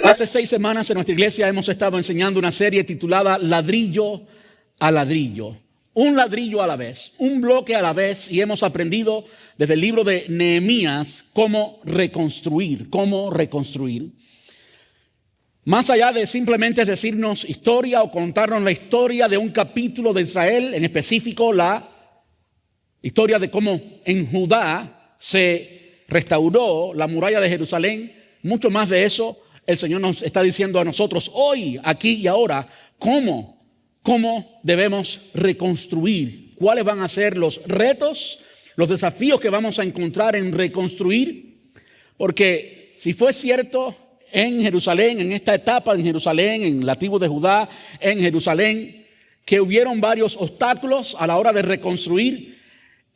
Hace 6 semanas en nuestra iglesia hemos estado enseñando una serie titulada Ladrillo a Ladrillo. Un ladrillo a la vez, un bloque a la vez, y hemos aprendido desde el libro de Nehemías cómo reconstruir. Más allá de simplemente decirnos historia o contarnos la historia de un capítulo de Israel, en específico la historia de cómo en Judá se restauró la muralla de Jerusalén, mucho más de eso el Señor nos está diciendo a nosotros hoy, aquí y ahora, cómo debemos reconstruir, cuáles van a ser los retos, los desafíos que vamos a encontrar en reconstruir. Porque si fue cierto en Jerusalén, en esta etapa en Jerusalén, en la tribu de Judá, en Jerusalén, que hubieron varios obstáculos a la hora de reconstruir,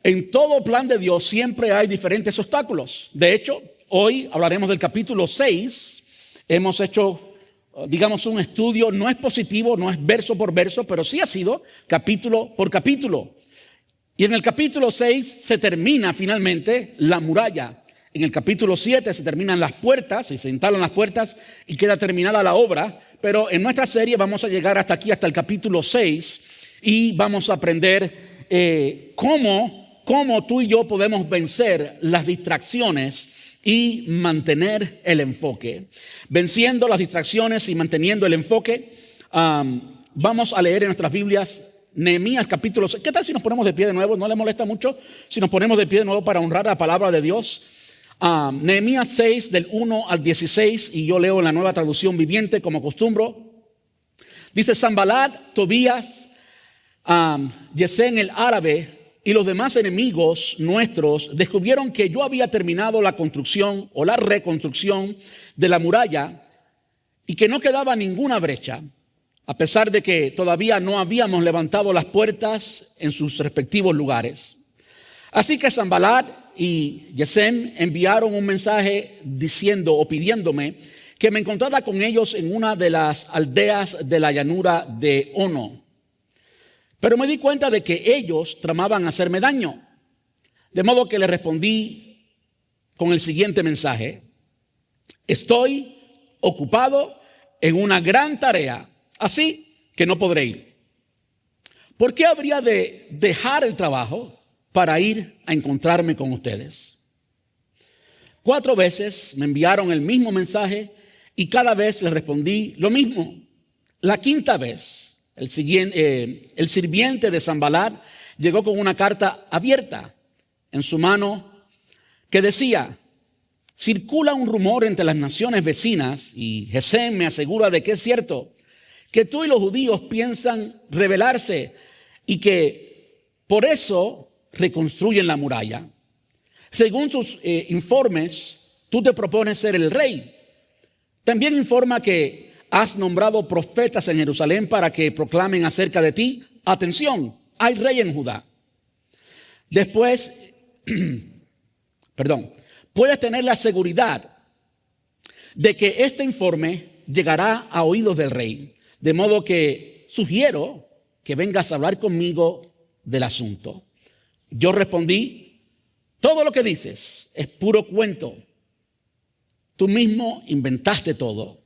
en todo plan de Dios siempre hay diferentes obstáculos. De hecho, hoy hablaremos del capítulo 6. Hemos hecho, digamos, un estudio, no es positivo, no es verso por verso, pero sí ha sido capítulo por capítulo. Y en el capítulo 6 se termina finalmente la muralla. En el capítulo 7 se terminan las puertas y se instalan las puertas y queda terminada la obra. Pero en nuestra serie vamos a llegar hasta aquí, hasta el capítulo 6, y vamos a aprender cómo tú y yo podemos vencer las distracciones y mantener el enfoque. Venciendo las distracciones y manteniendo el enfoque, vamos a leer en nuestras Biblias Nehemías capítulo 6. ¿Qué tal si nos ponemos de pie de nuevo? ¿No le molesta mucho si nos ponemos de pie de nuevo para honrar la palabra de Dios? Nehemías 6 del 1 al 16, y yo leo en la Nueva Traducción Viviente como acostumbro. Dice: Sanbalat, Tobías, Gesem el árabe y los demás enemigos nuestros descubrieron que yo había terminado la construcción o la reconstrucción de la muralla y que no quedaba ninguna brecha, a pesar de que todavía no habíamos levantado las puertas en sus respectivos lugares. Así que Sanbalat y Gesem enviaron un mensaje diciendo o pidiéndome que me encontrara con ellos en una de las aldeas de la llanura de Ono. Pero me di cuenta de que ellos tramaban hacerme daño. De modo que le respondí con el siguiente mensaje: estoy ocupado en una gran tarea, así que no podré ir. ¿Por qué habría de dejar el trabajo para ir a encontrarme con ustedes? 4 veces me enviaron el mismo mensaje y cada vez les respondí lo mismo. La 5ª vez, el sirviente de Sanbalat llegó con una carta abierta en su mano que decía: circula un rumor entre las naciones vecinas, y Gesem me asegura de que es cierto, que tú y los judíos piensan rebelarse y que por eso reconstruyen la muralla. Según sus informes, tú te propones ser el rey. También informa que has nombrado profetas en Jerusalén para que proclamen acerca de ti. Atención, hay rey en Judá. Después, puedes tener la seguridad de que este informe llegará a oídos del rey. De modo que sugiero que vengas a hablar conmigo del asunto. Yo respondí: todo lo que dices es puro cuento. Tú mismo inventaste todo.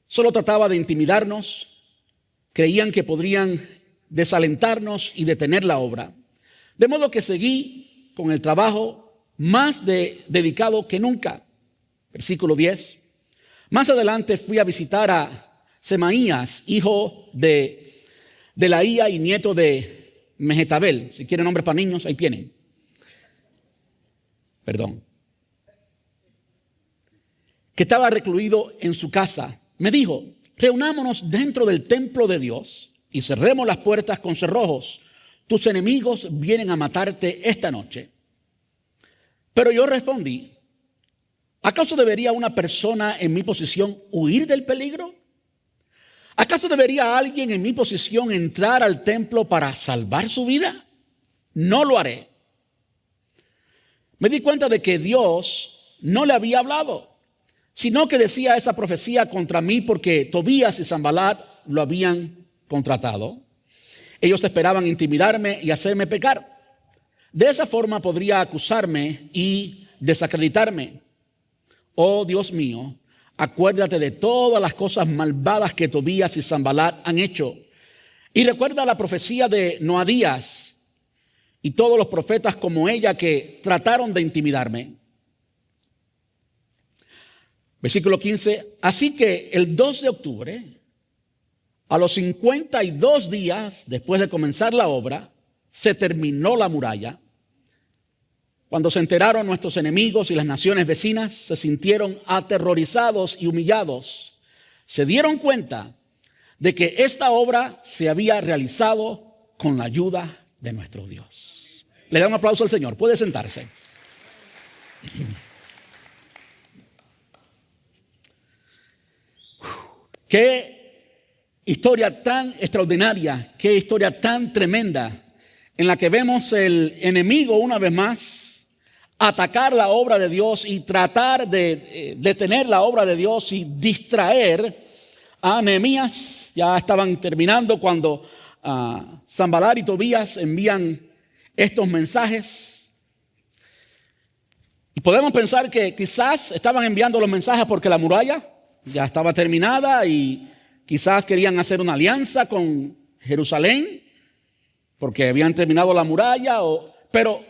Solo trataba de intimidarnos. Creían que podrían desalentarnos y detener la obra. De modo que seguí con el trabajo más dedicado que nunca. Versículo 10. Más adelante fui a visitar a Semaías, hijo de Delaía y nieto de Mehetabel. Si quieren nombres para niños, ahí tienen. Que estaba recluido en su casa. Me dijo: reunámonos dentro del templo de Dios y cerremos las puertas con cerrojos. Tus enemigos vienen a matarte esta noche. Pero yo respondí: ¿acaso debería una persona en mi posición huir del peligro? ¿Acaso debería alguien en mi posición entrar al templo para salvar su vida? No lo haré. Me di cuenta de que Dios no le había hablado, sino que decía esa profecía contra mí porque Tobías y Sanbalat lo habían contratado. Ellos esperaban intimidarme y hacerme pecar. De esa forma podría acusarme y desacreditarme. Oh Dios mío, acuérdate de todas las cosas malvadas que Tobías y Sanbalat han hecho. Y recuerda la profecía de Noadías y todos los profetas como ella que trataron de intimidarme. Versículo 15. Así que el 2 de octubre, a los 52 días después de comenzar la obra, se terminó la muralla. Cuando se enteraron nuestros enemigos y las naciones vecinas, se sintieron aterrorizados y humillados. Se dieron cuenta de que esta obra se había realizado con la ayuda de nuestro Dios. Le da un aplauso al Señor. Puede sentarse. Qué historia tan extraordinaria, qué historia tan tremenda, en la que vemos el enemigo una vez más atacar la obra de Dios y tratar de detener la obra de Dios y distraer a Nehemías. Ya estaban terminando cuando Sanbalat y Tobías envían estos mensajes. Y podemos pensar que quizás estaban enviando los mensajes porque la muralla ya estaba terminada y quizás querían hacer una alianza con Jerusalén porque habían terminado la muralla, pero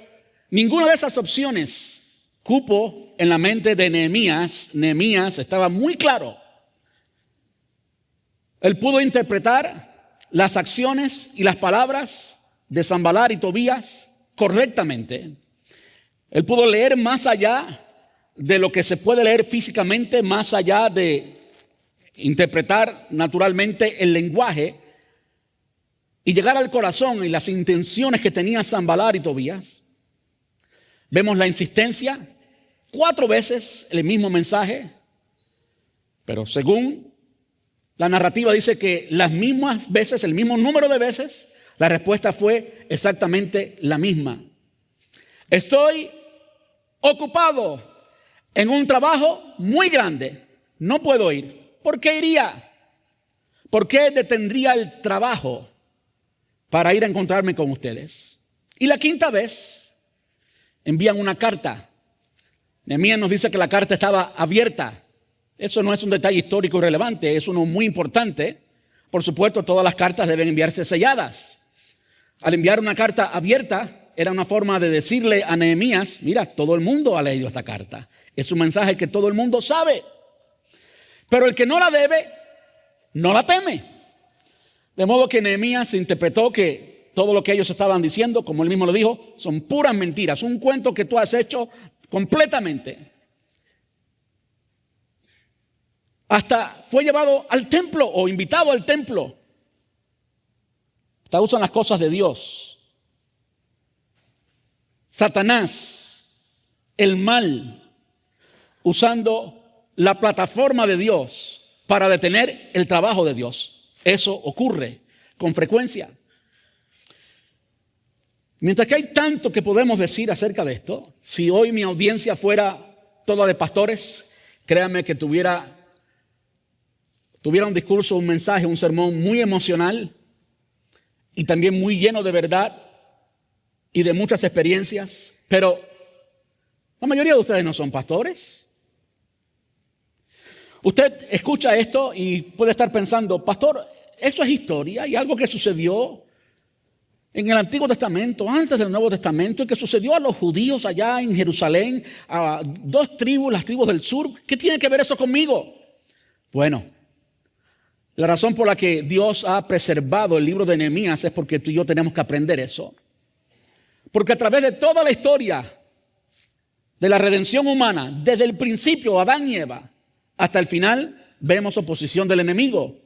ninguna de esas opciones cupo en la mente de Nehemías. Nehemías estaba muy claro. Él pudo interpretar las acciones y las palabras de Sanbalat y Tobías correctamente. Él pudo leer más allá de lo que se puede leer físicamente, más allá de interpretar naturalmente el lenguaje y llegar al corazón y las intenciones que tenía Sanbalat y Tobías. Vemos la insistencia, 4 veces el mismo mensaje, pero según la narrativa dice que las mismas veces, el mismo número de veces, la respuesta fue exactamente la misma. Estoy ocupado en un trabajo muy grande, no puedo ir. ¿Por qué iría? ¿Por qué detendría el trabajo para ir a encontrarme con ustedes? Y la 5ª vez envían una carta. Nehemías nos dice que la carta estaba abierta. Eso no es un detalle histórico relevante, es uno muy importante. Por supuesto, todas las cartas deben enviarse selladas. Al enviar una carta abierta, era una forma de decirle a Nehemías: mira, todo el mundo ha leído esta carta. Es un mensaje que todo el mundo sabe. Pero el que no la debe, no la teme. De modo que Nehemías interpretó que todo lo que ellos estaban diciendo, como él mismo lo dijo, son puras mentiras. Un cuento que tú has hecho completamente. Hasta fue llevado al templo o invitado al templo. Hasta usan las cosas de Dios. Satanás, el mal, usando la plataforma de Dios para detener el trabajo de Dios. Eso ocurre con frecuencia. Mientras que hay tanto que podemos decir acerca de esto, si hoy mi audiencia fuera toda de pastores, créanme que tuviera un discurso, un mensaje, un sermón muy emocional y también muy lleno de verdad y de muchas experiencias. Pero la mayoría de ustedes no son pastores. Usted escucha esto y puede estar pensando: pastor, eso es historia y algo que sucedió en el Antiguo Testamento, antes del Nuevo Testamento, y que sucedió a los judíos allá en Jerusalén, a 2 tribus, las tribus del sur. ¿Qué tiene que ver eso conmigo? Bueno, la razón por la que Dios ha preservado el libro de Nehemías es porque tú y yo tenemos que aprender eso. Porque a través de toda la historia de la redención humana, desde el principio, Adán y Eva, hasta el final, vemos oposición del enemigo.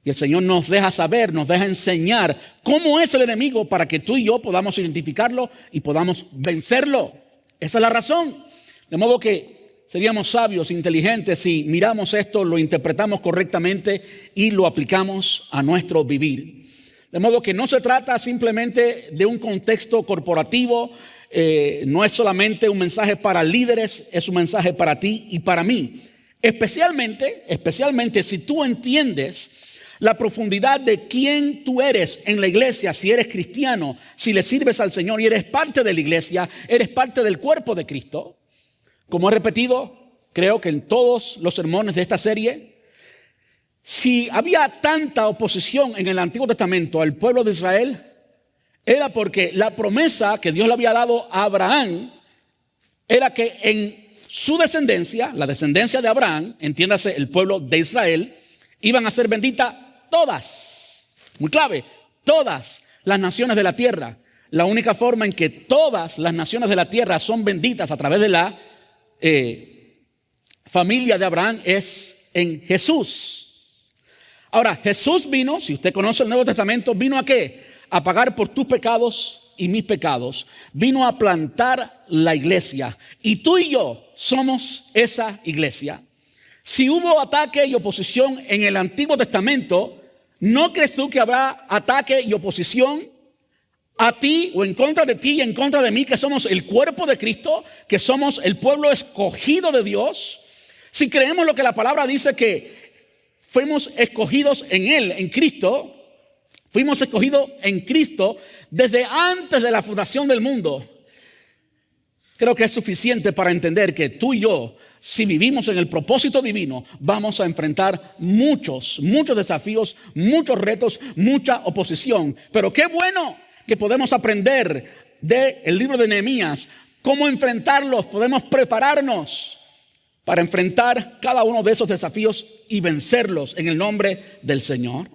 Y el Señor nos deja saber, nos deja enseñar cómo es el enemigo para que tú y yo podamos identificarlo y podamos vencerlo. Esa es la razón. De modo que seríamos sabios, inteligentes si miramos esto, lo interpretamos correctamente y lo aplicamos a nuestro vivir. De modo que no se trata simplemente de un contexto corporativo, no es solamente un mensaje para líderes, es un mensaje para ti y para mí. Especialmente si tú entiendes la profundidad de quién tú eres en la iglesia, si eres cristiano, si le sirves al Señor y eres parte de la iglesia, eres parte del cuerpo de Cristo. Como he repetido, creo que en todos los sermones de esta serie, si había tanta oposición en el Antiguo Testamento al pueblo de Israel, era porque la promesa que Dios le había dado a Abraham era que en su descendencia, la descendencia de Abraham, entiéndase el pueblo de Israel, iban a ser benditas todas, muy clave, todas las naciones de la tierra. La única forma en que todas las naciones de la tierra son benditas a través de la familia de Abraham es en Jesús. Ahora, Jesús vino, si usted conoce el Nuevo Testamento, ¿vino a qué? A pagar por tus pecados y mis pecados. Vino a plantar la iglesia. Y tú y yo somos esa iglesia. Si hubo ataque y oposición en el Antiguo Testamento, ¿no crees tú que habrá ataque y oposición a ti o en contra de ti y en contra de mí, que somos el cuerpo de Cristo, que somos el pueblo escogido de Dios? Si creemos lo que la palabra dice, que fuimos escogidos en Él, en Cristo, fuimos escogidos en Cristo desde antes de la fundación del mundo. Creo que es suficiente para entender que tú y yo, si vivimos en el propósito divino, vamos a enfrentar muchos desafíos, muchos retos, mucha oposición. Pero qué bueno que podemos aprender del libro de Nehemías, cómo enfrentarlos, podemos prepararnos para enfrentar cada uno de esos desafíos y vencerlos en el nombre del Señor.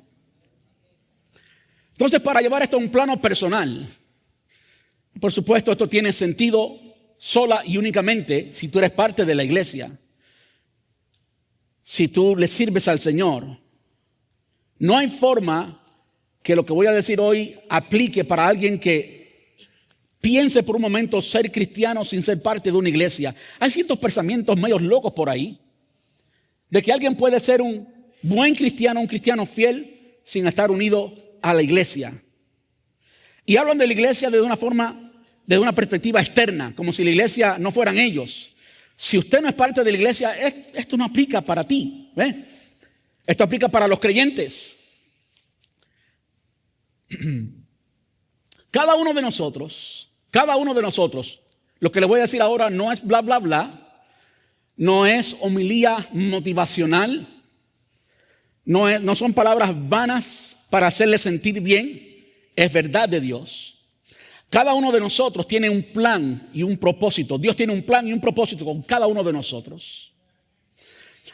Entonces, para llevar esto a un plano personal, por supuesto, esto tiene sentido sola y únicamente si tú eres parte de la iglesia, si tú le sirves al Señor. No hay forma que lo que voy a decir hoy aplique para alguien que piense por un momento ser cristiano sin ser parte de una iglesia. Hay ciertos pensamientos medios locos por ahí, de que alguien puede ser un buen cristiano, un cristiano fiel, sin estar unido a la iglesia. Y hablan de la iglesia de una forma, desde una perspectiva externa, como si la iglesia no fueran ellos. Si usted no es parte de la iglesia, esto no aplica para ti. ¿Ve? Esto aplica para los creyentes. Cada uno de nosotros, lo que le voy a decir ahora no es bla, bla, bla, no es homilía motivacional, no son palabras vanas para hacerle sentir bien, es verdad de Dios. Cada uno de nosotros tiene un plan y un propósito. Dios tiene un plan y un propósito con cada uno de nosotros.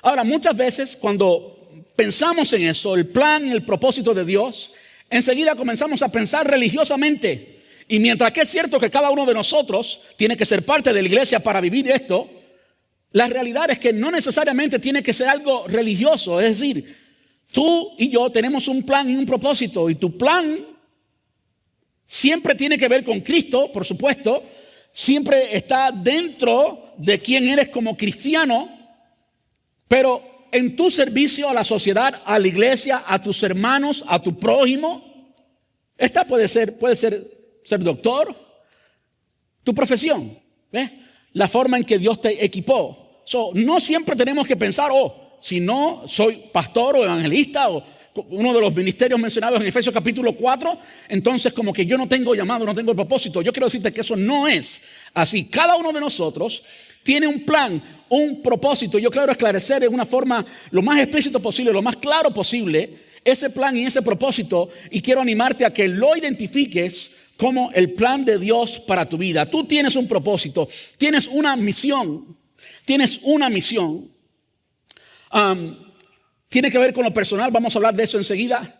Ahora, muchas veces cuando pensamos en eso, el plan y el propósito de Dios, enseguida comenzamos a pensar religiosamente. Y mientras que es cierto que cada uno de nosotros tiene que ser parte de la iglesia para vivir esto, la realidad es que no necesariamente tiene que ser algo religioso. Es decir, tú y yo tenemos un plan y un propósito, y tu plan siempre tiene que ver con Cristo, por supuesto. Siempre está dentro de quién eres como cristiano, pero en tu servicio a la sociedad, a la iglesia, a tus hermanos, a tu prójimo. Esta puede ser ser doctor, tu profesión, ¿ves? La forma en que Dios te equipó. No siempre tenemos que pensar, si no soy pastor o evangelista o uno de los ministerios mencionados en Efesios capítulo 4, entonces como que yo no tengo llamado, no tengo el propósito. Yo quiero decirte que eso no es así. Cada uno de nosotros tiene un plan, un propósito. Yo quiero esclarecer de una forma lo más explícito posible, lo más claro posible, ese plan y ese propósito, y quiero animarte a que lo identifiques como el plan de Dios para tu vida. Tú tienes un propósito, tienes una misión, tiene que ver con lo personal, vamos a hablar de eso enseguida,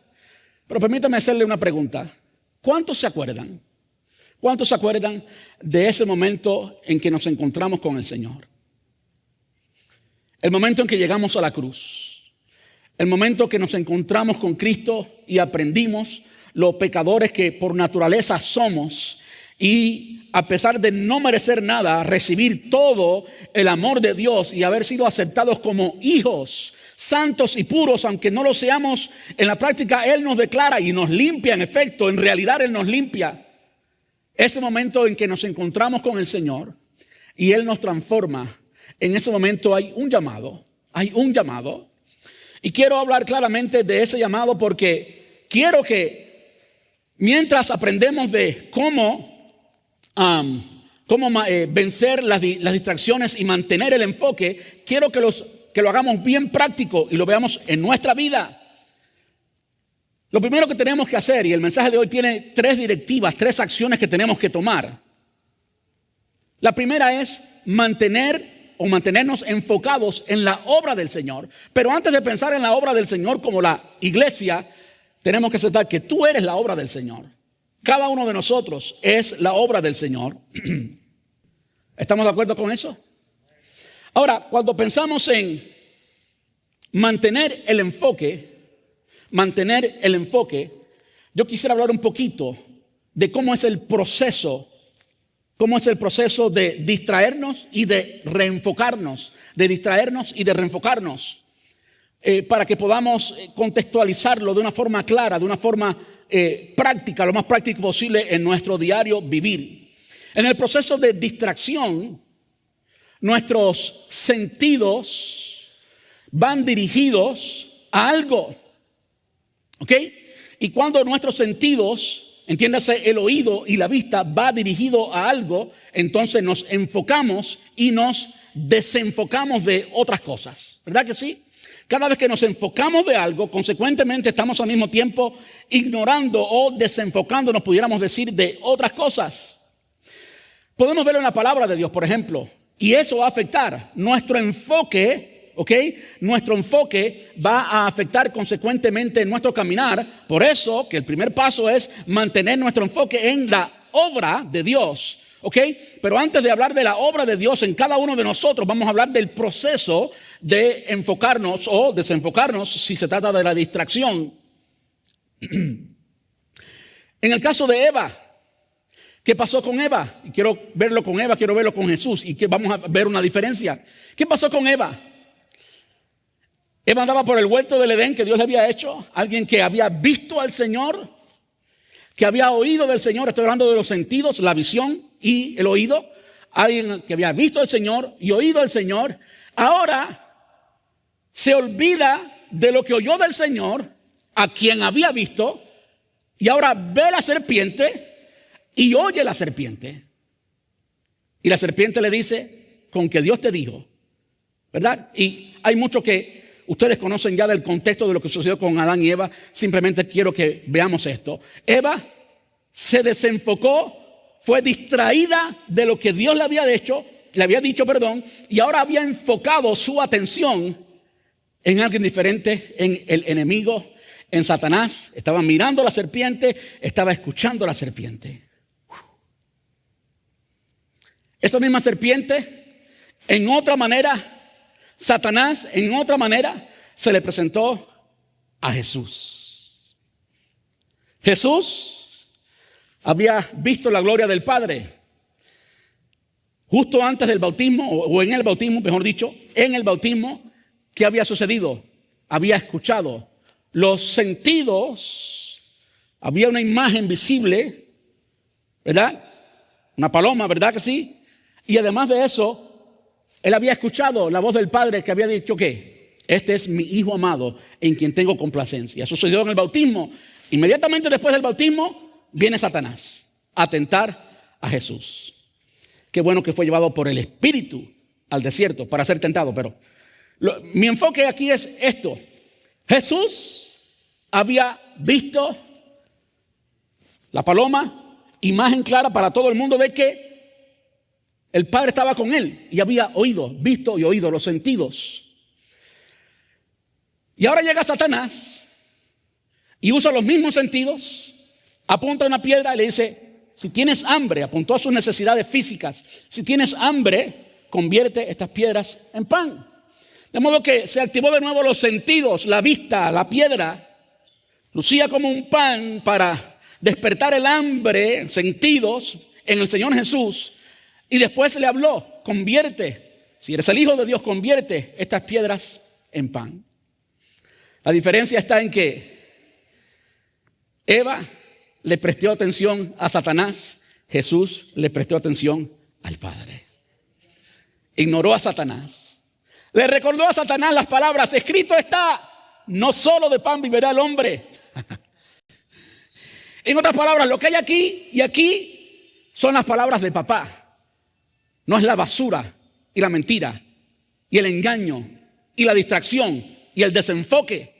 pero permítame hacerle una pregunta. ¿Cuántos se acuerdan? ¿Cuántos se acuerdan de ese momento en que nos encontramos con el Señor? El momento en que llegamos a la cruz. El momento que nos encontramos con Cristo y aprendimos los pecadores que por naturaleza somos, y a pesar de no merecer nada, recibir todo el amor de Dios y haber sido aceptados como hijos santos y puros, aunque no lo seamos en la práctica. Él nos declara y nos limpia. En efecto, en realidad Él nos limpia. Ese momento en que nos encontramos con el Señor y Él nos transforma, en ese momento hay un llamado. Y quiero hablar claramente de ese llamado porque quiero que mientras aprendemos de cómo vencer las distracciones y mantener el enfoque, quiero que lo hagamos bien práctico y lo veamos en nuestra vida. Lo primero que tenemos que hacer, y el mensaje de hoy tiene 3 directivas, 3 acciones que tenemos que tomar. La primera es mantenernos enfocados en la obra del Señor. Pero antes de pensar en la obra del Señor como la iglesia, tenemos que aceptar que tú eres la obra del Señor. Cada uno de nosotros es la obra del Señor. ¿Estamos de acuerdo con eso? Ahora, cuando pensamos en mantener el enfoque, yo quisiera hablar un poquito de cómo es el proceso de distraernos y de reenfocarnos, para que podamos contextualizarlo de una forma clara, de una forma práctica, lo más práctico posible en nuestro diario vivir. En el proceso de distracción, nuestros sentidos van dirigidos a algo, ¿ok? Y cuando nuestros sentidos, entiéndase el oído y la vista, va dirigido a algo, entonces nos enfocamos y nos desenfocamos de otras cosas, ¿verdad que sí? Cada vez que nos enfocamos de algo, consecuentemente estamos al mismo tiempo ignorando o desenfocándonos, pudiéramos decir, de otras cosas. Podemos verlo en la palabra de Dios, por ejemplo, y eso va a afectar nuestro enfoque, ¿ok? Nuestro enfoque va a afectar consecuentemente nuestro caminar. Por eso que el primer paso es mantener nuestro enfoque en la obra de Dios. ¿Ok? Pero antes de hablar de la obra de Dios en cada uno de nosotros, vamos a hablar del proceso de enfocarnos o desenfocarnos si se trata de la distracción. En el caso de Eva, ¿qué pasó con Eva? Y quiero verlo con Eva, quiero verlo con Jesús y que vamos a ver una diferencia. ¿Qué pasó con Eva? Eva andaba por el huerto del Edén que Dios le había hecho, alguien que había visto al Señor, que había oído del Señor. Estoy hablando de los sentidos, la visión y el oído. Alguien que había visto al Señor y oído al Señor. Ahora se olvida de lo que oyó del Señor, a quien había visto, y ahora ve la serpiente y oye la serpiente. Y la serpiente le dice, con que Dios te dijo, ¿verdad? Y hay mucho que ustedes conocen ya del contexto de lo que sucedió con Adán y Eva. Simplemente quiero que veamos esto. Eva se desenfocó, fue distraída de lo que Dios le había dicho, y ahora había enfocado su atención en alguien diferente, en el enemigo, en Satanás. Estaba mirando a la serpiente, estaba escuchando a la serpiente. Esa misma serpiente, en otra manera, Satanás, en otra manera, se le presentó a Jesús. Jesús había visto la gloria del Padre. Justo antes del bautismo, o en el bautismo, mejor dicho, en el bautismo, ¿qué había sucedido? Había escuchado. Los sentidos, había una imagen visible, ¿verdad? Una paloma, ¿verdad que sí? Y además de eso, él había escuchado la voz del Padre que había dicho que este es mi Hijo amado en quien tengo complacencia. Sucedió en el bautismo. Inmediatamente después del bautismo viene Satanás a tentar a Jesús. Qué bueno que fue llevado por el Espíritu al desierto para ser tentado. Pero mi enfoque aquí es esto. Jesús había visto la paloma, imagen clara para todo el mundo de que el Padre estaba con él y había visto y oído, los sentidos. Y ahora llega Satanás y usa los mismos sentidos, apunta a una piedra y le dice, si tienes hambre, apuntó a sus necesidades físicas, si tienes hambre, convierte estas piedras en pan. De modo que se activó de nuevo los sentidos, la vista, la piedra, lucía como un pan para despertar el hambre, sentidos, en el Señor Jesús. Y después le habló, convierte, si eres el Hijo de Dios, convierte estas piedras en pan. La diferencia está en que Eva le prestó atención a Satanás, Jesús le prestó atención al Padre. Ignoró a Satanás. Le recordó a Satanás las palabras, escrito está, no solo de pan vivirá el hombre. En otras palabras, lo que hay aquí y aquí son las palabras de papá. No es la basura y la mentira y el engaño y la distracción y el desenfoque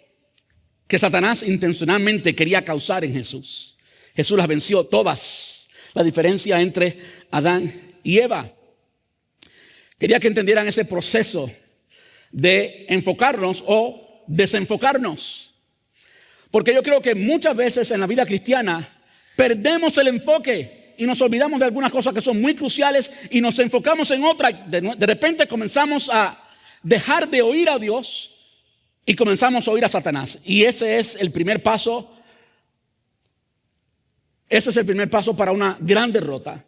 que Satanás intencionalmente quería causar en Jesús. Jesús las venció todas. La diferencia entre Adán y Eva. Quería que entendieran ese proceso de enfocarnos o desenfocarnos. Porque yo creo que muchas veces en la vida cristiana perdemos el enfoque y nos olvidamos de algunas cosas que son muy cruciales y nos enfocamos en otras. De repente comenzamos a dejar de oír a Dios y comenzamos a oír a Satanás. Y ese es el primer paso. Ese es el primer paso para una gran derrota.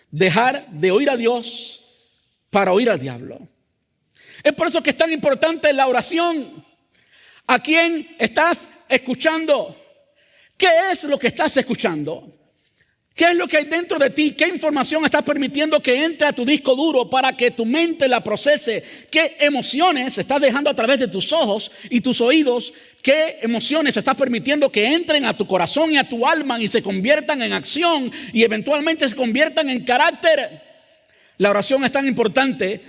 Dejar de oír a Dios para oír al diablo. Es por eso que es tan importante la oración. ¿A quién estás escuchando? ¿Qué es lo que estás escuchando? ¿Qué es lo que hay dentro de ti? ¿Qué información estás permitiendo que entre a tu disco duro para que tu mente la procese? ¿Qué emociones estás dejando a través de tus ojos y tus oídos? ¿Qué emociones estás permitiendo que entren a tu corazón y a tu alma y se conviertan en acción y eventualmente se conviertan en carácter? La oración es tan importante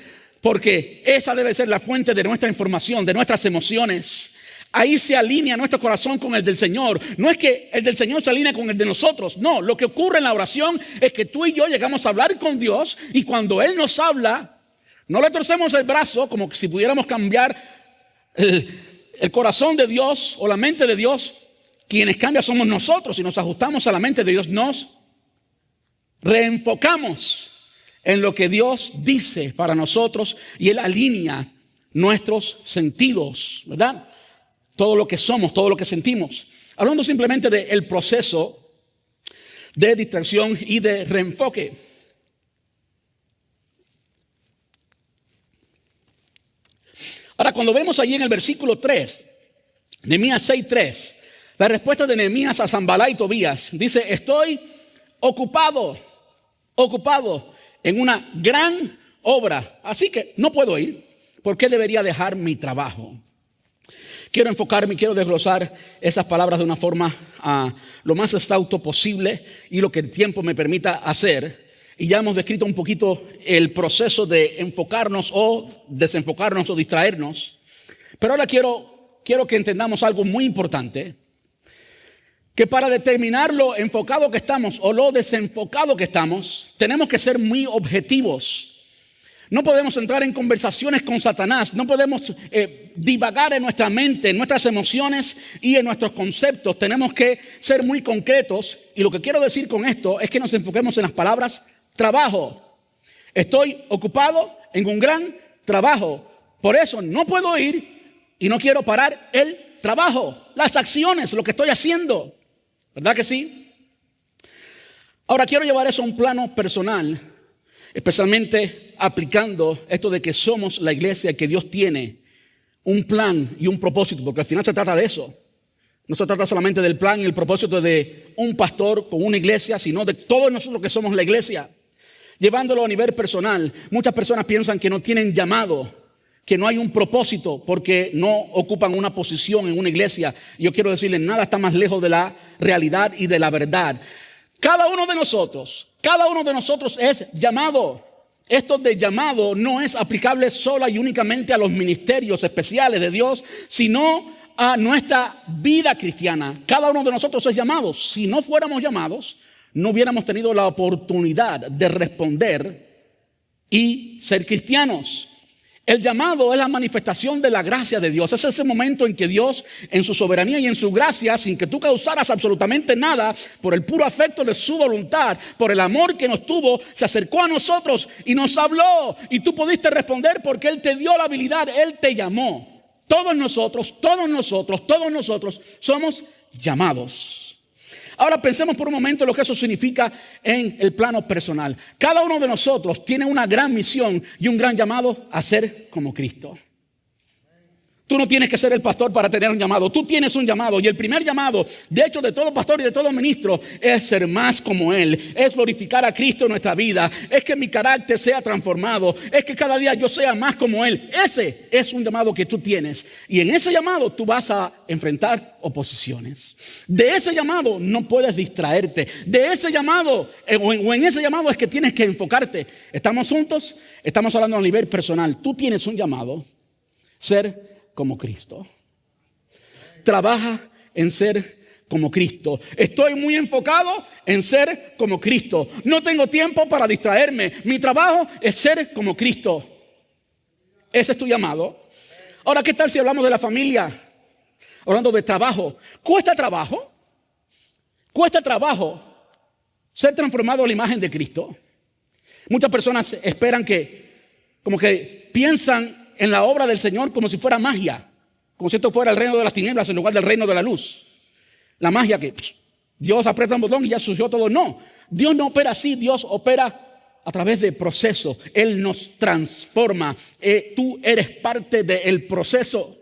porque esa debe ser la fuente de nuestra información, de nuestras emociones. Ahí se alinea nuestro corazón con el del Señor. No es que el del Señor se alinee con el de nosotros. No, lo que ocurre en la oración es que tú y yo llegamos a hablar con Dios y cuando Él nos habla, no le torcemos el brazo como si pudiéramos cambiar el corazón de Dios o la mente de Dios. Quienes cambian somos nosotros y nos ajustamos a la mente de Dios. Nos reenfocamos en lo que Dios dice para nosotros y Él alinea nuestros sentidos, ¿verdad? Todo lo que somos, todo lo que sentimos. Hablando simplemente del proceso de distracción y de reenfoque. Ahora, cuando vemos allí en el versículo 3, Nehemías 6:3, la respuesta de Nehemías a Sanballat y Tobías, dice: estoy ocupado en una gran obra, así que no puedo ir. ¿Por qué debería dejar mi trabajo? Quiero enfocarme y quiero desglosar esas palabras de una forma lo más exhausto posible y lo que el tiempo me permita hacer. Y ya hemos descrito un poquito el proceso de enfocarnos o desenfocarnos o distraernos. Pero ahora quiero que entendamos algo muy importante. Que para determinar lo enfocado que estamos o lo desenfocado que estamos, tenemos que ser muy objetivos. No podemos entrar en conversaciones con Satanás. No podemos divagar en nuestra mente, en nuestras emociones y en nuestros conceptos. Tenemos que ser muy concretos. Y lo que quiero decir con esto es que nos enfoquemos en las palabras trabajo. Estoy ocupado en un gran trabajo. Por eso no puedo ir y no quiero parar el trabajo, las acciones, lo que estoy haciendo. ¿Verdad que sí? Ahora quiero llevar eso a un plano personal, especialmente aplicando esto de que somos la iglesia, que Dios tiene un plan y un propósito, porque al final se trata de eso. No se trata solamente del plan y el propósito de un pastor con una iglesia, sino de todos nosotros que somos la iglesia. Llevándolo a nivel personal, muchas personas piensan que no tienen llamado, que no hay un propósito porque no ocupan una posición en una iglesia. Yo quiero decirles, nada está más lejos de la realidad y de la verdad. Cada uno de nosotros es llamado. Esto de llamado no es aplicable sola y únicamente a los ministerios especiales de Dios, sino a nuestra vida cristiana. Cada uno de nosotros es llamado. Si no fuéramos llamados, no hubiéramos tenido la oportunidad de responder y ser cristianos. El llamado es la manifestación de la gracia de Dios. Es ese momento en que Dios, en su soberanía y en su gracia, sin que tú causaras absolutamente nada, por el puro afecto de su voluntad, por el amor que nos tuvo, se acercó a nosotros y nos habló. Y tú pudiste responder porque Él te dio la habilidad, Él te llamó. Todos nosotros somos llamados. Ahora pensemos por un momento lo que eso significa en el plano personal. Cada uno de nosotros tiene una gran misión y un gran llamado a ser como Cristo. Tú no tienes que ser el pastor para tener un llamado. Tú tienes un llamado. Y el primer llamado, de hecho, de todo pastor y de todo ministro, es ser más como Él. Es glorificar a Cristo en nuestra vida. Es que mi carácter sea transformado. Es que cada día yo sea más como Él. Ese es un llamado que tú tienes. Y en ese llamado tú vas a enfrentar oposiciones. De ese llamado no puedes distraerte. De ese llamado, o en ese llamado es que tienes que enfocarte. ¿Estamos juntos? Estamos hablando a nivel personal. Tú tienes un llamado. Ser como Cristo. Trabaja en ser como Cristo. Estoy muy enfocado en ser como Cristo. No tengo tiempo para distraerme. Mi trabajo es ser como Cristo. Ese es tu llamado. Ahora, ¿qué tal si hablamos de la familia? Hablando de trabajo. ¿Cuesta trabajo? ¿Cuesta trabajo ser transformado a la imagen de Cristo? Muchas personas esperan como que piensan en la obra del Señor como si fuera magia, como si esto fuera el reino de las tinieblas en lugar del reino de la luz. La magia que Dios aprieta un botón y ya surgió todo. No, Dios no opera así. Dios opera a través de proceso. Él nos transforma. Tú eres parte del proceso.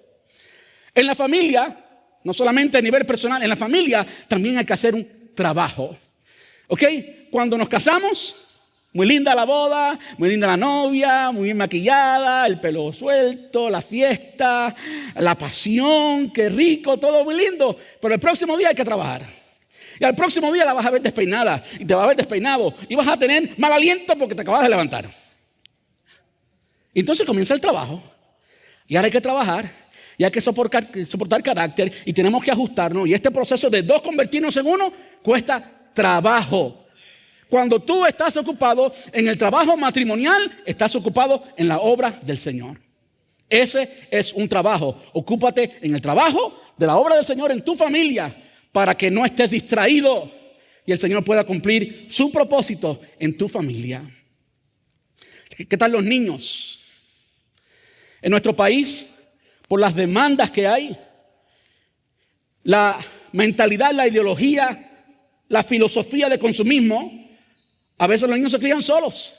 En la familia, no solamente a nivel personal, en la familia también hay que hacer un trabajo. ¿Ok? Cuando nos casamos, muy linda la boda, muy linda la novia, muy bien maquillada, el pelo suelto, la fiesta, la pasión, qué rico, todo muy lindo. Pero el próximo día hay que trabajar. Y al próximo día la vas a ver despeinada y te vas a ver despeinado y vas a tener mal aliento porque te acabas de levantar. Y entonces comienza el trabajo. Y ahora hay que trabajar y hay que soportar carácter y tenemos que ajustarnos. Y este proceso de dos convertirnos en uno cuesta trabajo. Cuando tú estás ocupado en el trabajo matrimonial, estás ocupado en la obra del Señor. Ese es un trabajo. Ocúpate en el trabajo de la obra del Señor en tu familia para que no estés distraído y el Señor pueda cumplir su propósito en tu familia. ¿Qué tal los niños? En nuestro país, por las demandas que hay, la mentalidad, la ideología, la filosofía de consumismo, a veces los niños se crían solos.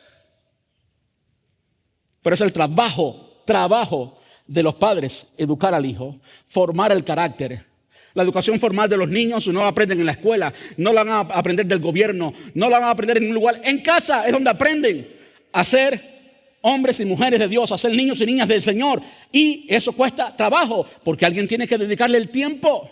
Pero es el trabajo de los padres, educar al hijo, formar el carácter. La educación formal de los niños no la aprenden en la escuela, no la van a aprender del gobierno, no la van a aprender en un lugar. En casa es donde aprenden a ser hombres y mujeres de Dios, a ser niños y niñas del Señor. Y eso cuesta trabajo, porque alguien tiene que dedicarle el tiempo.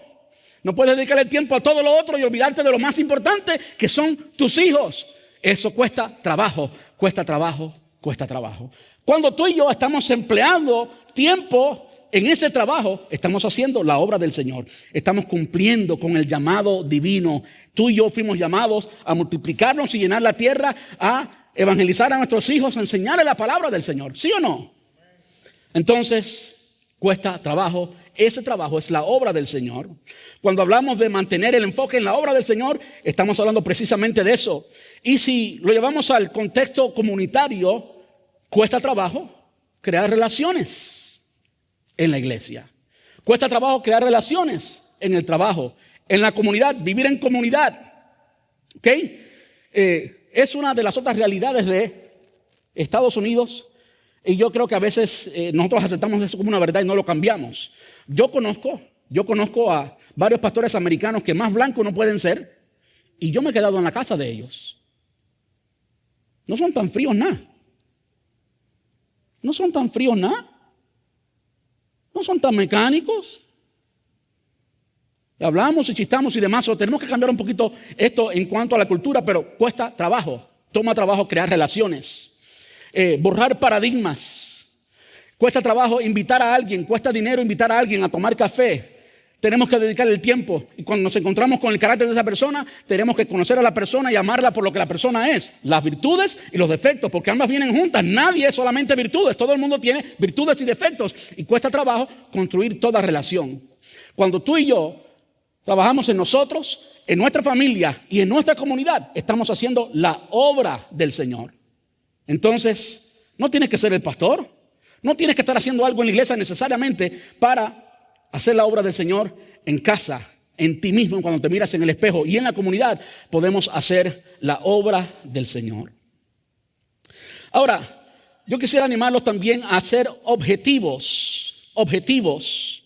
No puedes dedicarle el tiempo a todo lo otro y olvidarte de lo más importante, que son tus hijos. Eso cuesta trabajo, cuesta trabajo, cuesta trabajo. Cuando tú y yo estamos empleando tiempo en ese trabajo, estamos haciendo la obra del Señor. Estamos cumpliendo con el llamado divino. Tú y yo fuimos llamados a multiplicarnos y llenar la tierra, a evangelizar a nuestros hijos, a enseñarles la palabra del Señor. ¿Sí o no? Entonces, cuesta trabajo. Ese trabajo es la obra del Señor. Cuando hablamos de mantener el enfoque en la obra del Señor, estamos hablando precisamente de eso. Y si lo llevamos al contexto comunitario, cuesta trabajo crear relaciones en la iglesia. Cuesta trabajo crear relaciones en el trabajo, en la comunidad, vivir en comunidad. ¿Ok? Es una de las otras realidades de Estados Unidos. Y yo creo que a veces nosotros aceptamos eso como una verdad y no lo cambiamos. Yo conozco a varios pastores americanos que más blancos no pueden ser. Y yo me he quedado en la casa de ellos. No son tan fríos nada. No son tan fríos nada. No son tan mecánicos. Hablamos y chistamos y demás. Tenemos que cambiar un poquito esto en cuanto a la cultura, pero cuesta trabajo. Toma trabajo crear relaciones. Borrar paradigmas. Cuesta trabajo invitar a alguien. Cuesta dinero invitar a alguien a tomar café. Tenemos que dedicar el tiempo. Y cuando nos encontramos con el carácter de esa persona, tenemos que conocer a la persona y amarla por lo que la persona es. Las virtudes y los defectos, porque ambas vienen juntas. Nadie es solamente virtudes. Todo el mundo tiene virtudes y defectos. Y cuesta trabajo construir toda relación. Cuando tú y yo trabajamos en nosotros, en nuestra familia y en nuestra comunidad, estamos haciendo la obra del Señor. Entonces, no tienes que ser el pastor. No tienes que estar haciendo algo en la iglesia necesariamente para hacer la obra del Señor en casa, en ti mismo, cuando te miras en el espejo, y en la comunidad podemos hacer la obra del Señor. Ahora, yo quisiera animarlos también a ser objetivos objetivos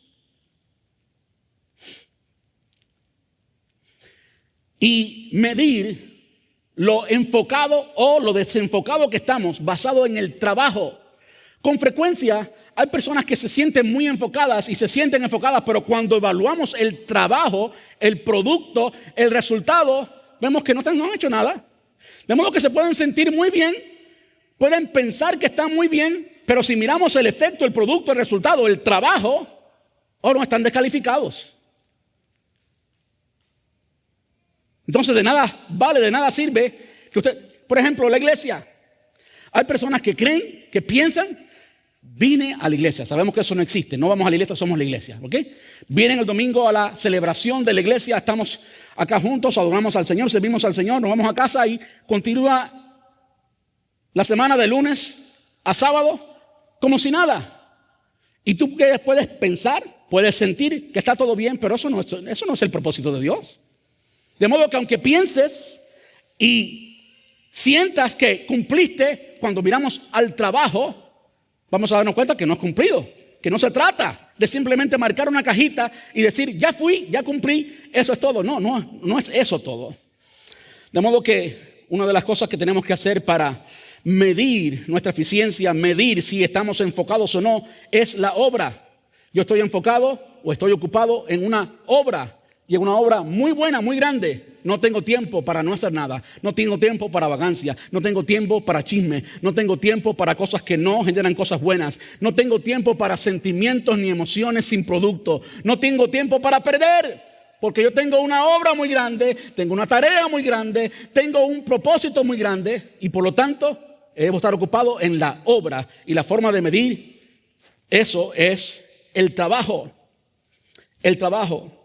y medir lo enfocado o lo desenfocado que estamos basado en el trabajo. Con frecuencia hay personas que se sienten muy enfocadas y se sienten enfocadas, pero cuando evaluamos el trabajo, el producto, el resultado, vemos que no han hecho nada. De modo que se pueden sentir muy bien, pueden pensar que están muy bien, pero si miramos el efecto, el producto, el resultado, el trabajo, o no, están descalificados. Entonces de nada vale, de nada sirve que usted, por ejemplo, la iglesia. Hay personas que creen, que piensan, vine a la iglesia. Sabemos que eso no existe, no vamos a la iglesia, somos la iglesia, ¿ok? Vienen el domingo a la celebración de la iglesia, estamos acá juntos, adoramos al Señor, servimos al Señor, nos vamos a casa y continúa la semana de lunes a sábado como si nada. Y tú puedes pensar, puedes sentir que está todo bien, pero eso no es el propósito de Dios. De modo que aunque pienses y sientas que cumpliste, cuando miramos al trabajo, vamos a darnos cuenta que no has cumplido, que no se trata de simplemente marcar una cajita y decir, ya fui, ya cumplí, eso es todo. No es eso todo. De modo que una de las cosas que tenemos que hacer para medir nuestra eficiencia, medir si estamos enfocados o no, es la obra. Yo estoy enfocado o estoy ocupado en una obra. Y en una obra muy buena, muy grande. No tengo tiempo para no hacer nada. No tengo tiempo para vagancia. No tengo tiempo para chisme. No tengo tiempo para cosas que no generan cosas buenas. No tengo tiempo para sentimientos ni emociones sin producto. No tengo tiempo para perder. Porque yo tengo una obra muy grande, tengo una tarea muy grande, tengo un propósito muy grande. Y por lo tanto, debo estar ocupado en la obra. Y la forma de medir eso es el trabajo. El trabajo.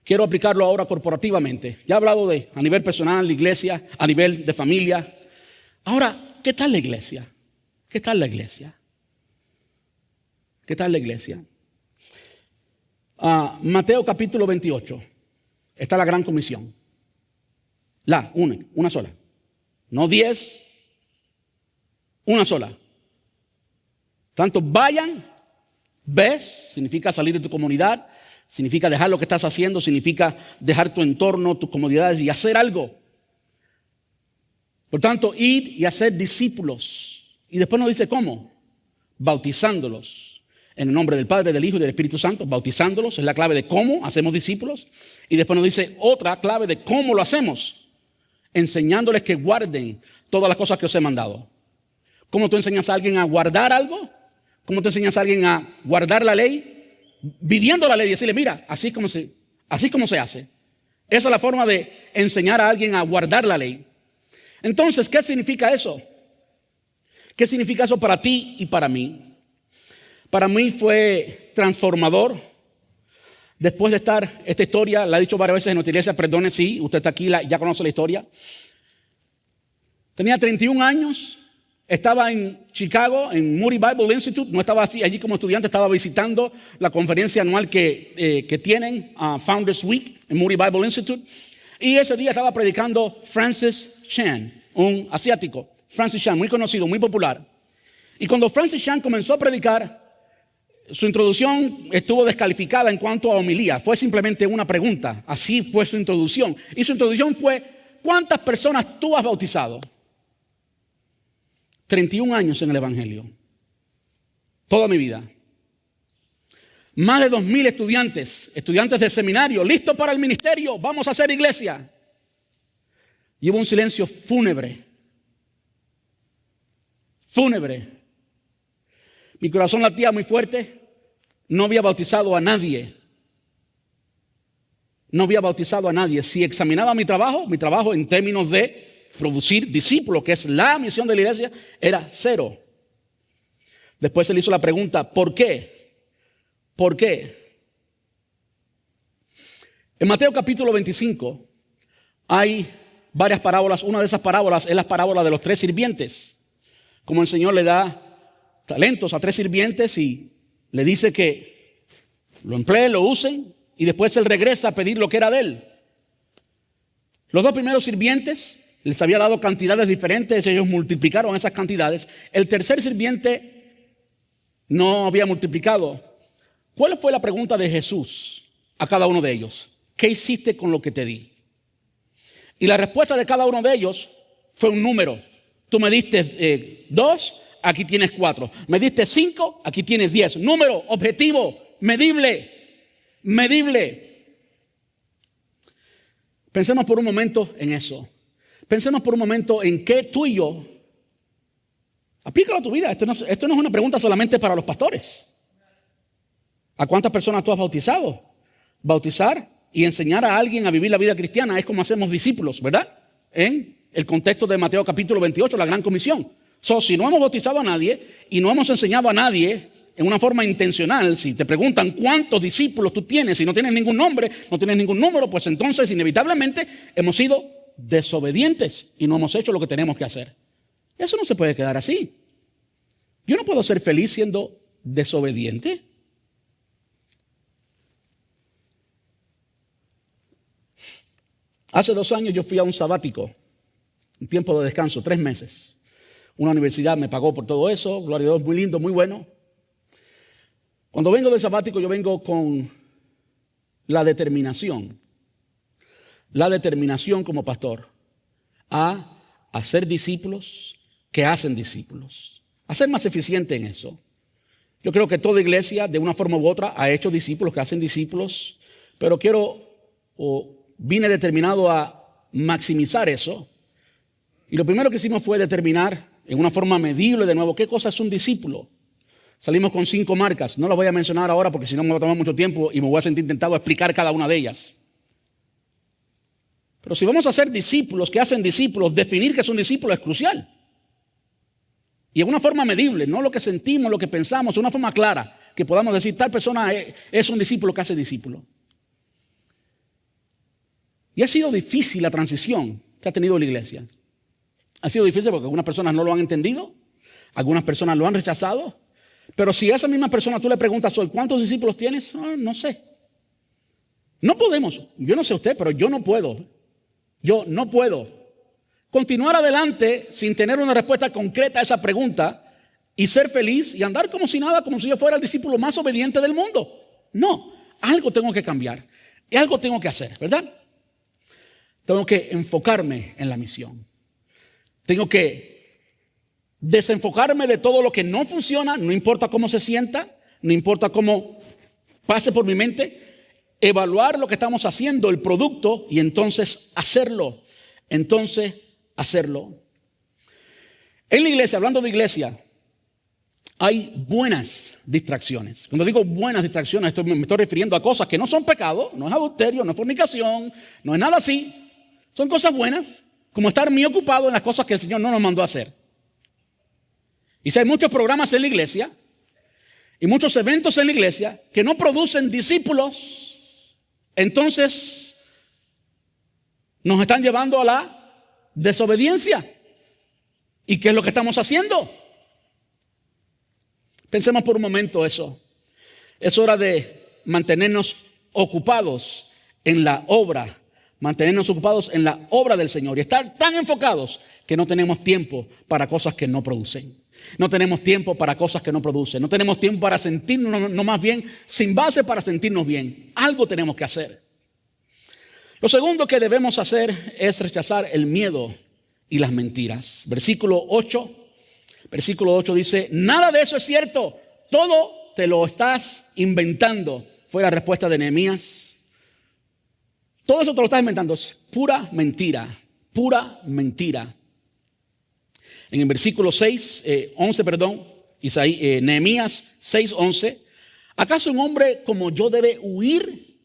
Quiero aplicarlo ahora corporativamente. Ya he hablado de a nivel personal, la iglesia, a nivel de familia. Ahora, ¿qué tal la iglesia? ¿Qué tal la iglesia? ¿Qué tal la iglesia? Mateo capítulo 28. Está la gran comisión. Una sola. No 10, una sola. Tanto vayan, ves, significa salir de tu comunidad. Significa dejar lo que estás haciendo, significa dejar tu entorno, tus comodidades y hacer algo. Por tanto, ir y hacer discípulos. Y después nos dice cómo. Bautizándolos en el nombre del Padre, del Hijo y del Espíritu Santo. Bautizándolos es la clave de cómo hacemos discípulos. Y después nos dice otra clave de cómo lo hacemos. Enseñándoles que guarden todas las cosas que os he mandado. ¿Cómo tú enseñas a alguien a guardar algo? ¿Cómo tú enseñas a alguien a guardar la ley? Viviendo la ley y decirle, mira, así como se hace. Esa es la forma de enseñar a alguien a guardar la ley. Entonces, ¿qué significa eso? ¿Qué significa eso para ti y para mí? Para mí fue transformador. Después de estar, esta historia, la he dicho varias veces en nuestra iglesia, perdone si usted está aquí, ya conoce la historia. Tenía 31 años. Estaba en Chicago, en Moody Bible Institute. No estaba allí como estudiante, estaba visitando la conferencia anual que tienen, Founders Week, en Moody Bible Institute. Y ese día estaba predicando Francis Chan, un asiático. Francis Chan, muy conocido, muy popular. Y cuando Francis Chan comenzó a predicar, su introducción estuvo descalificada en cuanto a homilía. Fue simplemente una pregunta. Así fue su introducción. Y su introducción fue, ¿cuántas personas tú has bautizado? 31 años en el Evangelio. Toda mi vida. Más de 2,000 estudiantes de seminario, listos para el ministerio. Vamos a hacer iglesia. Y hubo un silencio fúnebre. Fúnebre. Mi corazón latía muy fuerte. No había bautizado a nadie. No había bautizado a nadie. Si examinaba mi trabajo en términos de producir discípulos, que es la misión de la iglesia, era 0. Después se le hizo la pregunta, ¿por qué? ¿Por qué? En Mateo capítulo 25 hay varias parábolas. Una de esas parábolas es la parábola de los 3 sirvientes. Como el Señor le da talentos a 3 sirvientes y le dice que lo empleen, lo usen y después él regresa a pedir lo que era de él. Los 2 primeros sirvientes les había dado cantidades diferentes, ellos multiplicaron esas cantidades. El tercer sirviente no había multiplicado. ¿Cuál fue la pregunta de Jesús a cada uno de ellos? ¿Qué hiciste con lo que te di? Y la respuesta de cada uno de ellos fue un número. Tú me diste 2, aquí tienes 4. Me diste 5, aquí tienes 10. Número, objetivo, medible. Pensemos por un momento en eso. Pensemos por un momento en qué tú y yo, aplícalo a tu vida. Esto no es una pregunta solamente para los pastores. ¿A cuántas personas tú has bautizado? Bautizar y enseñar a alguien a vivir la vida cristiana es como hacemos discípulos, ¿verdad? En el contexto de Mateo capítulo 28, la gran comisión. Si no hemos bautizado a nadie y no hemos enseñado a nadie en una forma intencional, si te preguntan cuántos discípulos tú tienes y no tienes ningún nombre, no tienes ningún número, pues entonces inevitablemente hemos sido desobedientes y no hemos hecho lo que tenemos que hacer. Eso no se puede quedar así. Yo no puedo ser feliz siendo desobediente. Hace 2 años yo fui a un sabático, un tiempo de descanso, 3 meses. Una universidad me pagó por todo eso, gloria a Dios, muy lindo, muy bueno. Cuando vengo del sabático yo vengo con la determinación como pastor a hacer discípulos que hacen discípulos, a ser más eficiente en eso. Yo creo que toda iglesia de una forma u otra ha hecho discípulos que hacen discípulos, pero vine determinado a maximizar eso. Y lo primero que hicimos fue determinar en una forma medible de nuevo qué cosa es un discípulo. Salimos con 5 marcas. No las voy a mencionar ahora porque si no me va a tomar mucho tiempo y me voy a sentir tentado a explicar cada una de ellas. Pero si vamos a ser discípulos que hacen discípulos, definir qué es un discípulo es crucial. Y en una forma medible, no lo que sentimos, lo que pensamos, en una forma clara, que podamos decir tal persona es un discípulo que hace discípulo. Y ha sido difícil la transición que ha tenido la iglesia. Ha sido difícil porque algunas personas no lo han entendido, algunas personas lo han rechazado. Pero si a esa misma persona tú le preguntas hoy, ¿cuántos discípulos tienes? No sé. No podemos, yo no sé usted, pero yo no puedo continuar adelante sin tener una respuesta concreta a esa pregunta y ser feliz y andar como si nada, como si yo fuera el discípulo más obediente del mundo. No, algo tengo que cambiar, algo tengo que hacer, ¿verdad? Tengo que enfocarme en la misión. Tengo que desenfocarme de todo lo que no funciona, no importa cómo se sienta, no importa cómo pase por mi mente, evaluar lo que estamos haciendo, el producto, y entonces hacerlo. En la iglesia, hablando de iglesia, hay buenas distracciones. Cuando digo buenas distracciones, me estoy refiriendo a cosas que no son pecado, no es adulterio, no es fornicación, no es nada así. Son cosas buenas, como estar muy ocupado en las cosas que el Señor no nos mandó a hacer. Y si hay muchos programas en la iglesia y muchos eventos en la iglesia que no producen discípulos, entonces nos están llevando a la desobediencia. ¿Y qué es lo que estamos haciendo? Pensemos por un momento eso. Es hora de mantenernos ocupados en la obra. Mantenernos ocupados en la obra del Señor y estar tan enfocados que no tenemos tiempo para cosas que no producen. No tenemos tiempo para cosas que no producen. No tenemos tiempo para sentirnos, no más bien, sin base para sentirnos bien. Algo tenemos que hacer. Lo segundo que debemos hacer es rechazar el miedo y las mentiras. Versículo 8 dice, nada de eso es cierto. Todo te lo estás inventando. Fue la respuesta de Nehemías. Todo eso te lo estás inventando, es pura mentira. En el versículo 11, Nehemías 6:11, ¿acaso un hombre como yo debe huir?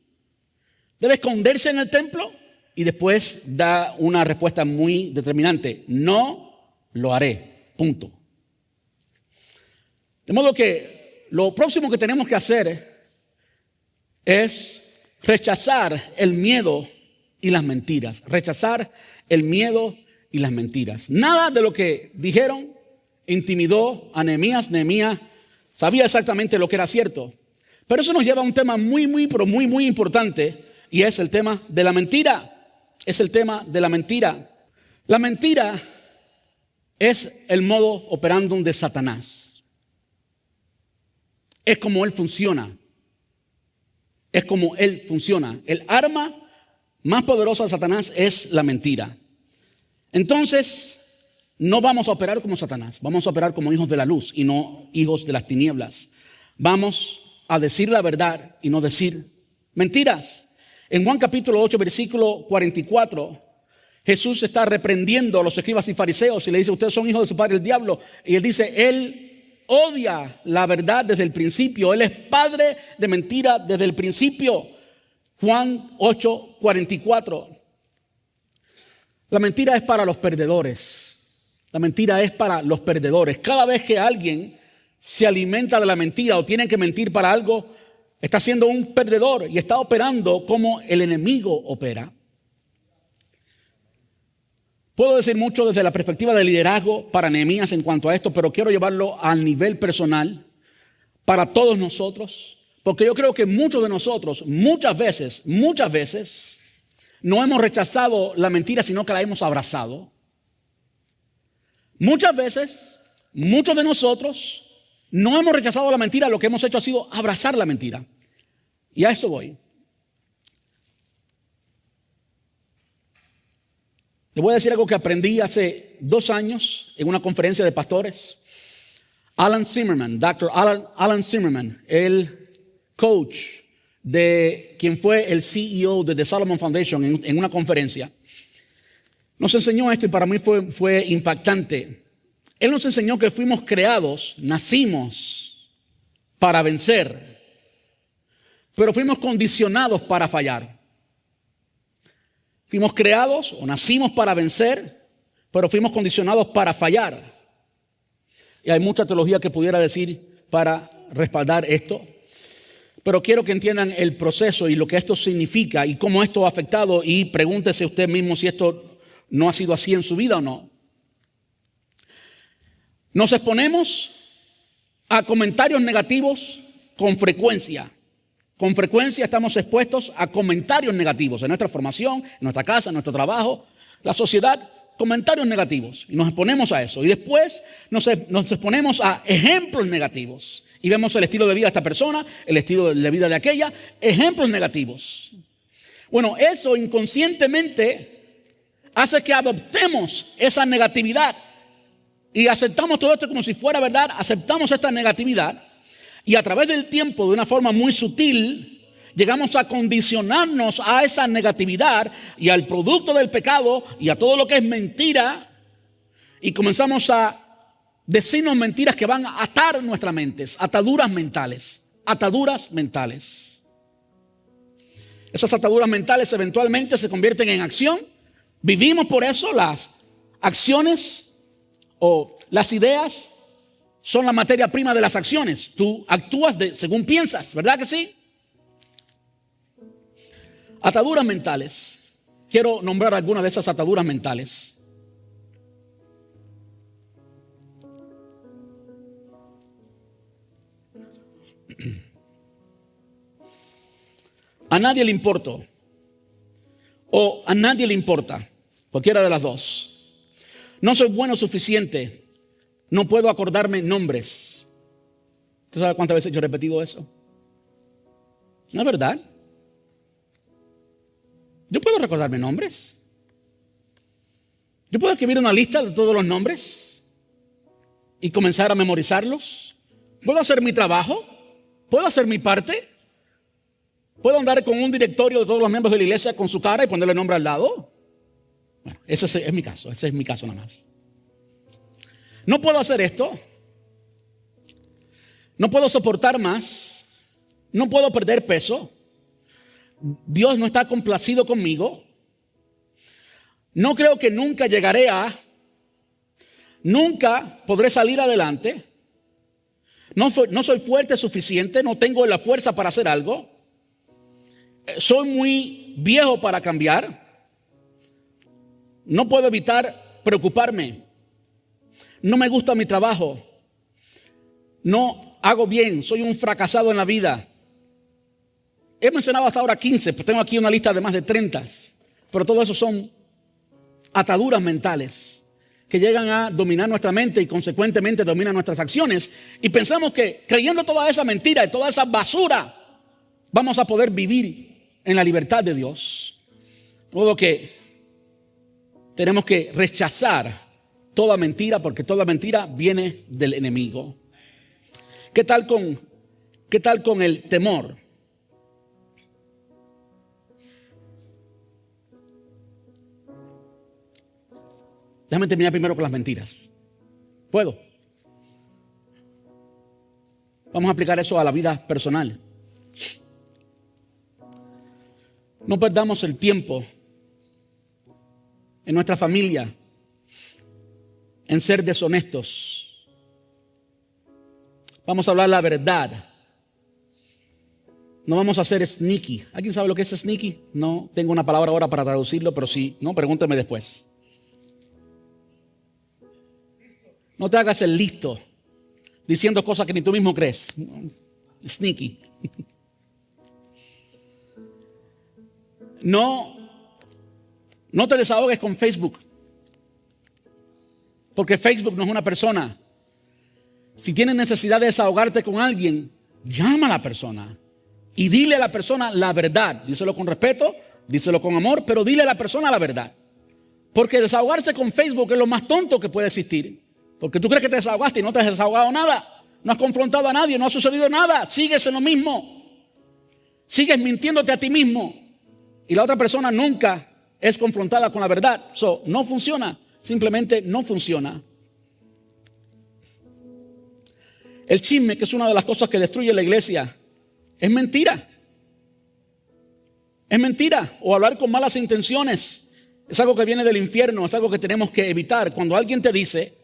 ¿Debe esconderse en el templo? Y después da una respuesta muy determinante, no lo haré, punto. De modo que lo próximo que tenemos que hacer es rechazar el miedo y las mentiras. Nada de lo que dijeron intimidó a Nehemías. Nehemías sabía exactamente lo que era cierto. Pero eso nos lleva a un tema muy importante, y es el tema de la mentira. La mentira es el modo operandum de Satanás. Es como él funciona. Es como él funciona. El arma más poderosa de Satanás es la mentira. Entonces, no vamos a operar como Satanás. Vamos a operar como hijos de la luz y no hijos de las tinieblas. Vamos a decir la verdad y no decir mentiras. En Juan capítulo 8, versículo 44, Jesús está reprendiendo a los escribas y fariseos y le dice: ustedes son hijos de su padre el diablo. Y él dice: él odia la verdad desde el principio. Él es padre de mentira desde el principio. Juan 8, 44. La mentira es para los perdedores. La mentira es para los perdedores. Cada vez que alguien se alimenta de la mentira o tiene que mentir para algo, está siendo un perdedor y está operando como el enemigo opera. Puedo decir mucho desde la perspectiva de liderazgo para Nehemías en cuanto a esto, pero quiero llevarlo al nivel personal para todos nosotros, porque yo creo que muchos de nosotros, muchas veces, no hemos rechazado la mentira, sino que la hemos abrazado. Muchas veces, muchos de nosotros no hemos rechazado la mentira, lo que hemos hecho ha sido abrazar la mentira. Y a eso voy. Le voy a decir algo que aprendí hace 2 años en una conferencia de pastores. Alan Zimmerman, Dr. Alan Zimmerman, el coach de quien fue el CEO de The Solomon Foundation en una conferencia, nos enseñó esto y para mí fue impactante. Él nos enseñó que fuimos creados, nacimos para vencer, pero fuimos condicionados para fallar. Fuimos creados o nacimos para vencer, pero fuimos condicionados para fallar. Y hay mucha teología que pudiera decir para respaldar esto. Pero quiero que entiendan el proceso y lo que esto significa y cómo esto ha afectado. Y pregúntese usted mismo si esto no ha sido así en su vida o no. Nos exponemos a comentarios negativos con frecuencia. Con frecuencia estamos expuestos a comentarios negativos en nuestra formación, en nuestra casa, en nuestro trabajo, la sociedad, comentarios negativos. Y nos exponemos a eso. Y después nos exponemos a ejemplos negativos. Y vemos el estilo de vida de esta persona, el estilo de vida de aquella, ejemplos negativos. Bueno, eso inconscientemente hace que adoptemos esa negatividad. Y aceptamos todo esto como si fuera verdad, aceptamos esta negatividad. Y a través del tiempo, de una forma muy sutil, llegamos a condicionarnos a esa negatividad y al producto del pecado y a todo lo que es mentira. Y comenzamos a decirnos mentiras que van a atar nuestras mentes, ataduras mentales. Esas ataduras mentales eventualmente se convierten en acción. Vivimos por eso. Las acciones o las ideas son la materia prima de las acciones. Tú actúas según piensas, ¿verdad que sí? Ataduras mentales. Quiero nombrar algunas de esas ataduras mentales. A nadie le importo o a nadie le importa, cualquiera de las dos. No soy bueno suficiente. No puedo acordarme nombres. ¿Usted sabe cuántas veces yo he repetido eso? ¿No es verdad? Yo puedo recordarme nombres. Yo puedo escribir una lista de todos los nombres y comenzar a memorizarlos. Puedo hacer mi trabajo. Puedo hacer mi parte. Puedo andar con un directorio de todos los miembros de la iglesia con su cara y ponerle nombre al lado. Bueno, ese es mi caso. Ese es mi caso nada más. No puedo hacer esto. No puedo soportar más. No puedo perder peso. Dios no está complacido conmigo. No creo que nunca llegaré a. Nunca podré salir adelante. No soy fuerte suficiente. No tengo la fuerza para hacer algo. Soy muy viejo para cambiar. No puedo evitar preocuparme. No me gusta mi trabajo. No hago bien. Soy un fracasado en la vida. He mencionado hasta ahora 15, pues tengo aquí una lista de más de 30. Pero todo eso son ataduras mentales que llegan a dominar nuestra mente y consecuentemente dominan nuestras acciones. Y pensamos que creyendo toda esa mentira y toda esa basura, vamos a poder vivir en la libertad de Dios. De modo que tenemos que rechazar toda mentira, porque toda mentira viene del enemigo. ¿Qué tal con el temor? Déjame terminar primero con las mentiras. ¿Puedo? Vamos a aplicar eso a la vida personal. No perdamos el tiempo en nuestra familia en ser deshonestos. Vamos a hablar la verdad. No vamos a ser sneaky. ¿Alguien sabe lo que es sneaky? No tengo una palabra ahora para traducirlo, pero sí, no, pregúnteme después. No te hagas el listo diciendo cosas que ni tú mismo crees. Sneaky. No te desahogues con Facebook, porque Facebook no es una persona. Si tienes necesidad de desahogarte con alguien, llama a la persona y dile a la persona la verdad. Díselo con respeto, díselo con amor, pero dile a la persona la verdad. Porque desahogarse con Facebook es lo más tonto que puede existir. Porque tú crees que te desahogaste y no te has desahogado nada. No has confrontado a nadie, no ha sucedido nada. Sigues en lo mismo. Sigues mintiéndote a ti mismo. Y la otra persona nunca es confrontada con la verdad. No funciona. Simplemente no funciona. El chisme, que es una de las cosas que destruye la iglesia, es mentira. Es mentira. O hablar con malas intenciones. Es algo que viene del infierno. Es algo que tenemos que evitar. Cuando alguien te dice,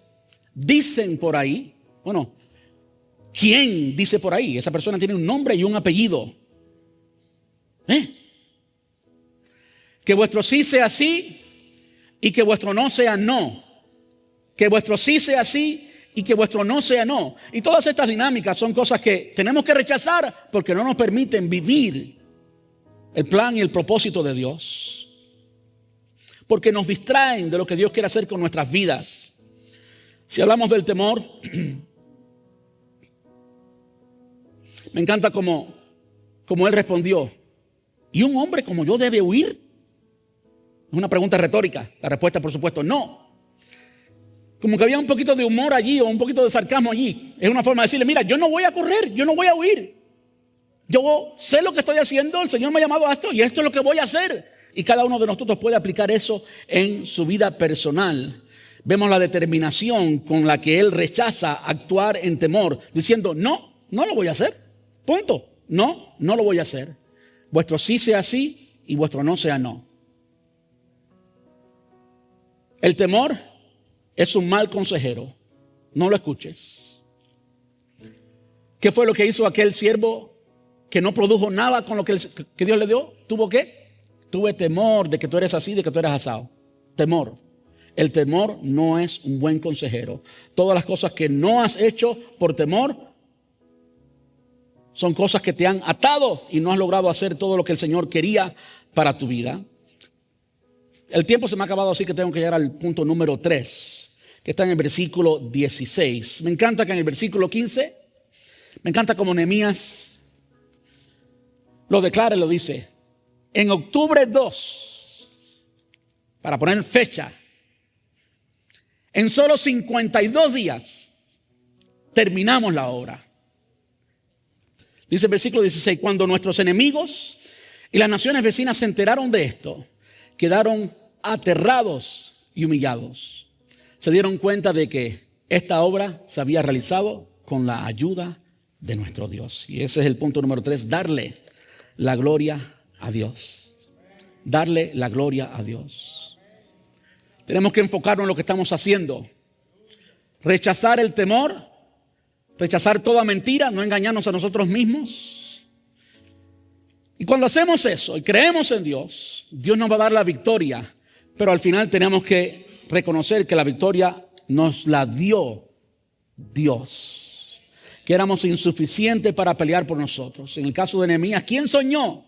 dicen por ahí, bueno, ¿quién dice por ahí? Esa persona tiene un nombre y un apellido. Que vuestro sí sea sí y que vuestro no sea no. Que vuestro sí sea sí y que vuestro no sea no. Y todas estas dinámicas son cosas que tenemos que rechazar porque no nos permiten vivir el plan y el propósito de Dios. Porque nos distraen de lo que Dios quiere hacer con nuestras vidas. Si hablamos del temor, me encanta como él respondió. ¿Y un hombre como yo debe huir? Es una pregunta retórica. La respuesta, por supuesto, no. Como que había un poquito de humor allí o un poquito de sarcasmo allí. Es una forma de decirle, mira, yo no voy a correr, yo no voy a huir. Yo sé lo que estoy haciendo, el Señor me ha llamado a esto y esto es lo que voy a hacer. Y cada uno de nosotros puede aplicar eso en su vida personal. Vemos la determinación con la que él rechaza actuar en temor, diciendo, no lo voy a hacer. Punto. No lo voy a hacer. Vuestro sí sea sí y vuestro no sea no. El temor es un mal consejero. No lo escuches. ¿Qué fue lo que hizo aquel siervo que no produjo nada con lo que Dios le dio? ¿Tuvo qué? Tuve temor de que tú eres así, de que tú eres asado. Temor. El temor no es un buen consejero. Todas las cosas que no has hecho por temor son cosas que te han atado y no has logrado hacer todo lo que el Señor quería para tu vida. El tiempo se me ha acabado, así que tengo que llegar al punto número 3, que está en el versículo 16. Me encanta que en el versículo 15, me encanta como Nehemías lo declara y lo dice. En octubre 2, para poner fecha, en solo 52 días terminamos la obra. Dice el versículo 16, cuando nuestros enemigos y las naciones vecinas se enteraron de esto, quedaron aterrados y humillados. Se dieron cuenta de que esta obra se había realizado con la ayuda de nuestro Dios. Y ese es el punto número 3, darle la gloria a Dios. Darle la gloria a Dios. Tenemos que enfocarnos en lo que estamos haciendo. Rechazar el temor, rechazar toda mentira, no engañarnos a nosotros mismos. Y cuando hacemos eso y creemos en Dios, Dios nos va a dar la victoria. Pero al final tenemos que reconocer que la victoria nos la dio Dios. Que éramos insuficientes para pelear por nosotros. En el caso de Nehemías, ¿quién soñó?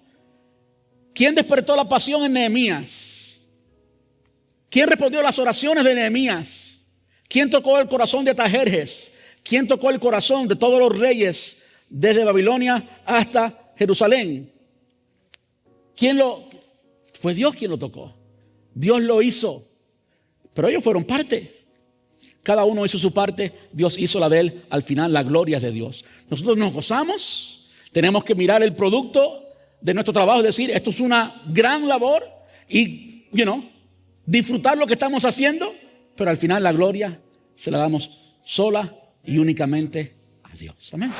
¿Quién despertó la pasión en Nehemías? ¿Quién respondió las oraciones de Nehemías? ¿Quién tocó el corazón de Atajerjes? ¿Quién tocó el corazón de todos los reyes desde Babilonia hasta Jerusalén? Fue Dios quien lo tocó. Dios lo hizo. Pero ellos fueron parte. Cada uno hizo su parte, Dios hizo la de él. Al final la gloria es de Dios. Nosotros nos gozamos, tenemos que mirar el producto de nuestro trabajo, es decir, esto es una gran labor y, disfrutar lo que estamos haciendo, pero al final la gloria se la damos sola y únicamente a Dios. Amén.